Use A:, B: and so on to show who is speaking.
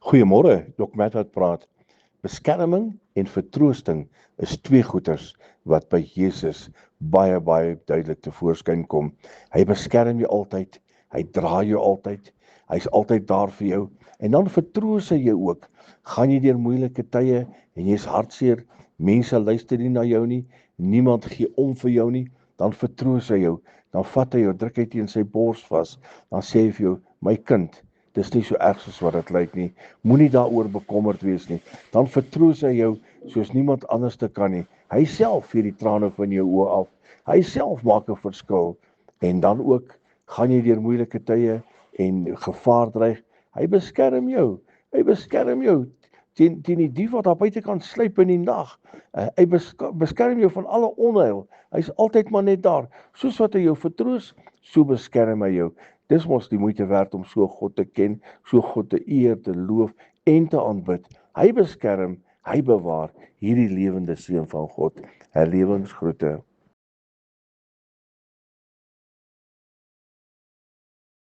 A: Goeiemôre, Dr. Matt wat praat. Beskerming en vertroosting is twee goeters wat by Jesus baie duidelik tevoorskyn kom. Hy beskerm jou altyd, hy dra jou altyd, hy's altyd daar vir jou en dan vertroos hy jou ook. Gaan jy deur moeilike tye en jy's hartseer, mense luister nie na jou nie, niemand gee om vir jou nie, dan vertroos hy jou. Dan vat hy jou, druk hy teen sy bors vas, dan sê hy vir jou, my kind, dis nie so erg soos wat dit lyk nie. Moenie daaroor bekommerd wees nie. Dan vertroos hy jou soos niemand anders te kan nie. Hy self vee die trane van jou oë af. Hy self maak 'n verskil. En dan ook gaan jy deur moeilike tye en gevaar dreig. Hy beskerm jou. Hy beskerm jou teen die dief wat daar buitekant sluip in die nag. Hy beskerm jou van alle onheil. Hy's altyd maar net daar. Soos wat hy jou vertroos, so beskerm hy jou. Dis mos die moeite werd om so God te ken, so God te eer, te loof en te aanbid. Hy beskerm, hy bewaar hierdie lewende seun van God. Herlewingsgroete.